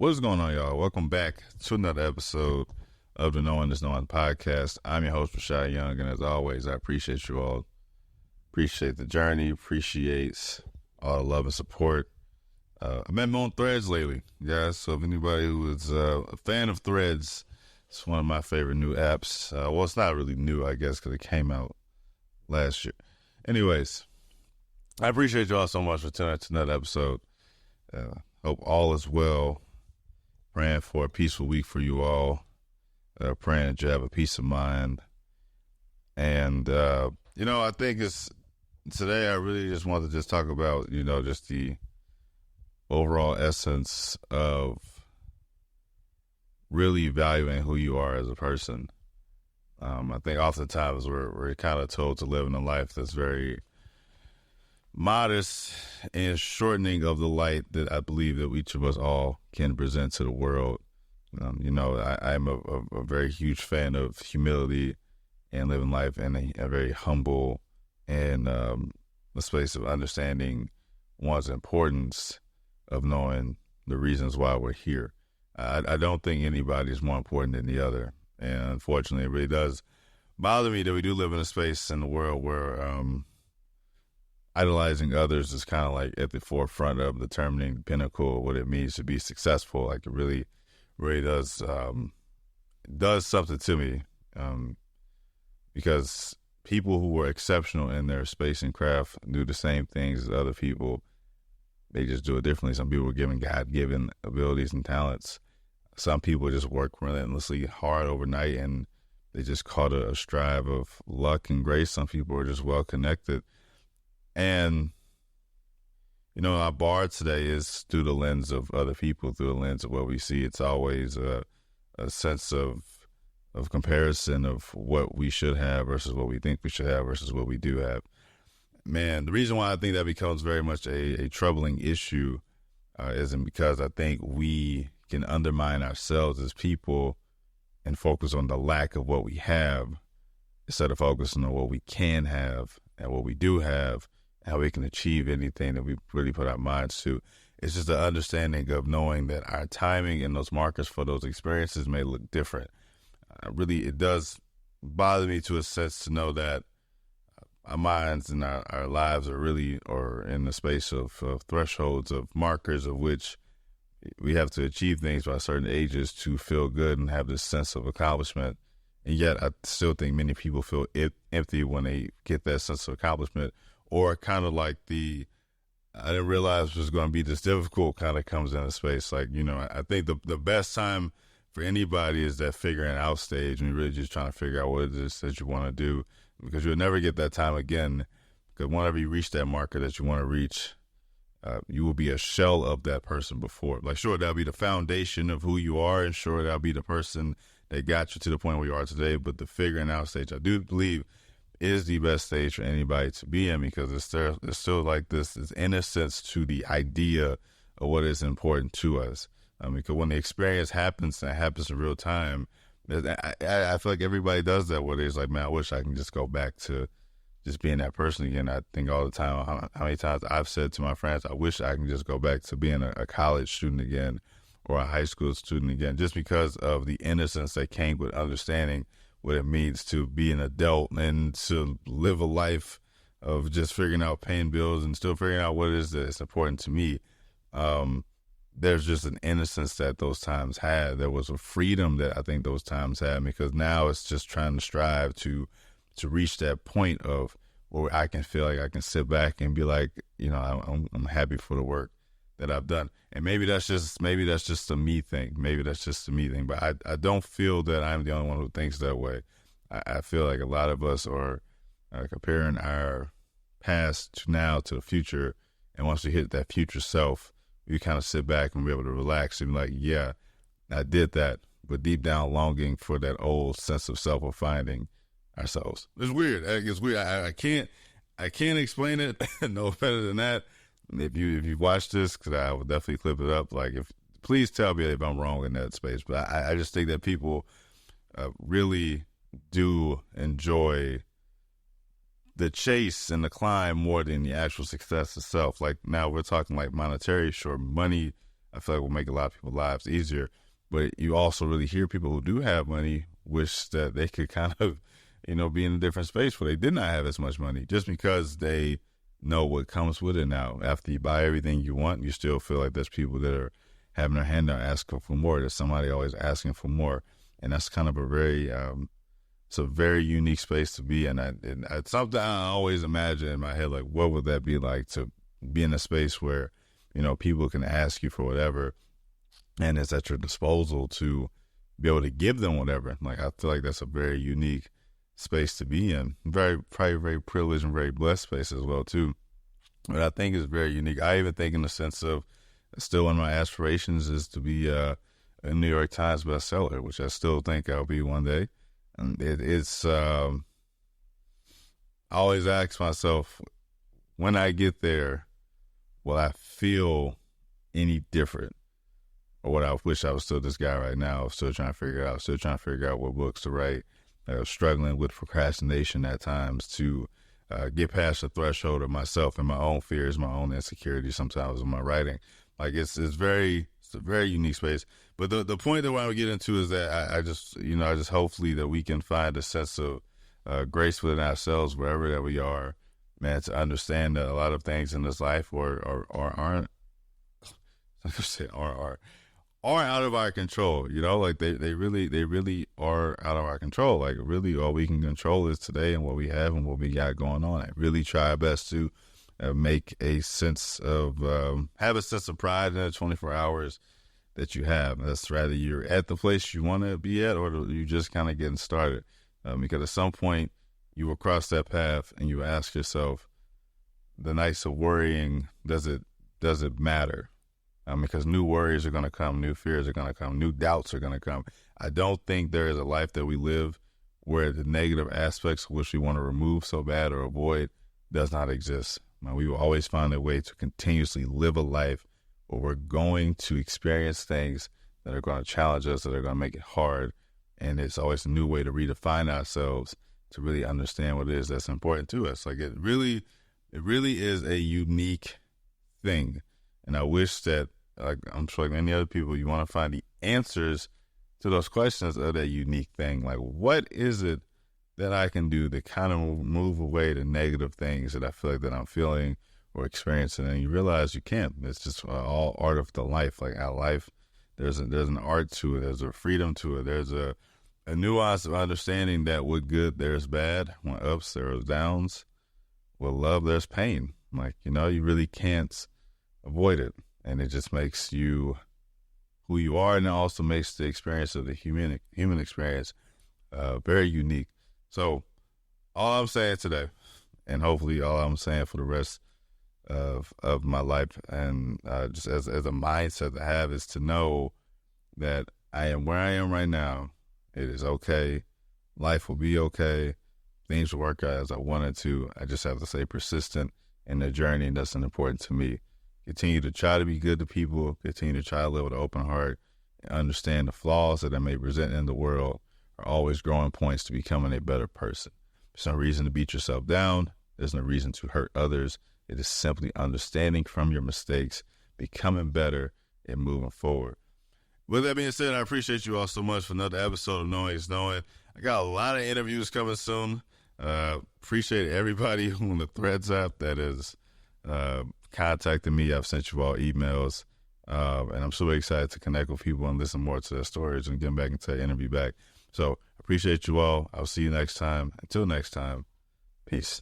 What's going on, y'all? Welcome back to another episode of the Knowing is Knowing podcast. I'm your host, Rashad Young, and as always, I appreciate you all. Appreciate the journey, appreciate all the love and support. I've been on Threads lately, guys, so if anybody who is a fan of Threads, it's one of my favorite new apps. Well, it's not really new, I guess, because it came out last year. Anyways, I appreciate you all so much for tuning in to another episode. Hope all is well. Praying for a peaceful week for you all. Praying that you have a peace of mind. And, I think today I really just wanted to just talk about, just the overall essence of really valuing who you are as a person. I think oftentimes we're kind of told to live in a life that's very modest and shortening of the light that I believe that each of us all can present to the world. I'm a very huge fan of humility and living life in a very humble and a space of understanding one's importance of knowing the reasons why we're here. I don't think anybody is more important than the other. And unfortunately, it really does bother me that we do live in a space in the world where idolizing others is kind of like at the forefront of determining the pinnacle of what it means to be successful. Like it really, really does something to me, because people who were exceptional in their space and craft do the same things as other people. They just do it differently. Some people were given God-given abilities and talents. Some people just work relentlessly hard overnight and they just caught a stride of luck and grace. Some people are just well-connected. And, our bar today is through the lens of other people, through the lens of what we see. It's always a sense of comparison of what we should have versus what we think we should have versus what we do have. Man, the reason why I think that becomes very much a troubling issue isn't because I think we can undermine ourselves as people and focus on the lack of what we have instead of focusing on what we can have and what we do have, how we can achieve anything that we really put our minds to. It's just the understanding of knowing that our timing and those markers for those experiences may look different. It does bother me to a sense to know that our minds and our lives are in the space of thresholds of markers of which we have to achieve things by certain ages to feel good and have this sense of accomplishment. And yet I still think many people feel empty when they get that sense of accomplishment, or kind of like I didn't realize it was going to be this difficult kind of comes into space. Like, I think the best time for anybody is that figuring out stage when you're really just trying to figure out what it is that you want to do, because you'll never get that time again. Because whenever you reach that marker that you want to reach, you will be a shell of that person before. Like, sure, that'll be the foundation of who you are, and sure, that'll be the person that got you to the point where you are today. But the figuring out stage, I do believe, is the best stage for anybody to be in, because it's still like this innocence to the idea of what is important to us. Because when the experience happens, and it happens in real time, I feel like everybody does that, where it's like, man, I wish I can just go back to just being that person again. I think all the time how many times I've said to my friends, I wish I can just go back to being a college student again or a high school student again, just because of the innocence that came with understanding what it means to be an adult and to live a life of just figuring out paying bills and still figuring out what it is that's important to me. There's just an innocence that those times had. There was a freedom that I think those times had, because now it's just trying to strive to reach that point of where I can feel like I can sit back and be like, I'm happy for the work that I've done. And maybe that's just a me thing. But I don't feel that I'm the only one who thinks that way. I feel like a lot of us are comparing our past to now to the future. And once we hit that future self, we kind of sit back and be able to relax and be like, yeah, I did that. But deep down longing for that old sense of self of finding ourselves. It's weird. I can't explain it no better than that. If you watch this, because I will definitely clip it up. Like, please tell me if I'm wrong in that space. But I just think that people really do enjoy the chase and the climb more than the actual success itself. Like, now we're talking like monetary, sure, money I feel like will make a lot of people's lives easier. But you also really hear people who do have money wish that they could kind of, be in a different space where they did not have as much money, just because they know what comes with it now. After you buy everything you want, you still feel like there's people that are having their hand out asking for more. There's somebody always asking for more. And that's kind of it's a very unique space to be in. It's something I always imagine in my head, like, what would that be like to be in a space where, people can ask you for whatever, and it's at your disposal to be able to give them whatever. Like, I feel like that's a very unique space to be in. Probably very privileged and very blessed space as well, too. But I think it's very unique. I even think in the sense of, still one of my aspirations is to be a New York Times bestseller, which I still think I'll be one day. And I always ask myself, when I get there, will I feel any different? Or what I wish I was still this guy right now, still trying to figure out what books to write. I was struggling with procrastination at times to get past the threshold of myself and my own fears, my own insecurities sometimes in my writing. Like, it's a very unique space. But the point that I want to get into is that I just hopefully that we can find a sense of grace within ourselves wherever that we are, man, to understand that a lot of things in this life aren't, like I said, are out of our control. Like they really are out of our control. Like, really all we can control is today and what we have and what we got going on. I really try our best to make a sense of have a sense of pride in the 24 hours that you have. That's rather you're at the place you want to be at, or you just kind of getting started. Because at some point you will cross that path and you ask yourself, the nights of worrying, does it matter? Because new worries are going to come, new fears are going to come, new doubts are going to come. I don't think there is a life that we live where the negative aspects which we want to remove so bad or avoid does not exist. We will always find a way to continuously live a life where we're going to experience things that are going to challenge us, that are going to make it hard. And it's always a new way to redefine ourselves, to really understand what it is that's important to us. Like, it really is a unique thing. And I wish that, like, I'm sure like many other people, you want to find the answers to those questions of that unique thing. Like, what is it that I can do to kind of move away the negative things that I feel like that I'm feeling or experiencing? And you realize you can't. It's just all art of the life. Like, our life, there's an art to it. There's a freedom to it. There's a nuance of understanding that with good, there's bad. When ups, there's downs. With love, there's pain. Like, you really can't avoid it. And it just makes you who you are, and it also makes the experience of the human experience very unique. So all I'm saying today, and hopefully all I'm saying for the rest of my life, and just as a mindset to have, is to know that I am where I am right now. It is okay. Life will be okay. Things will work out as I wanted to. I just have to stay persistent in the journey, and that's important to me. Continue to try to be good to people. Continue to try to live with an open heart and understand the flaws that I may present in the world are always growing points to becoming a better person. There's no reason to beat yourself down. There's no reason to hurt others. It is simply understanding from your mistakes, becoming better, and moving forward. With that being said, I appreciate you all so much for another episode of Knowing is Knowing. I got a lot of interviews coming soon. Appreciate everybody on the Threads app that is contacted me. I've sent you all emails, and I'm super excited to connect with people and listen more to their stories and get back into the interview back. So appreciate you all. I'll see you next time. Until next time, peace.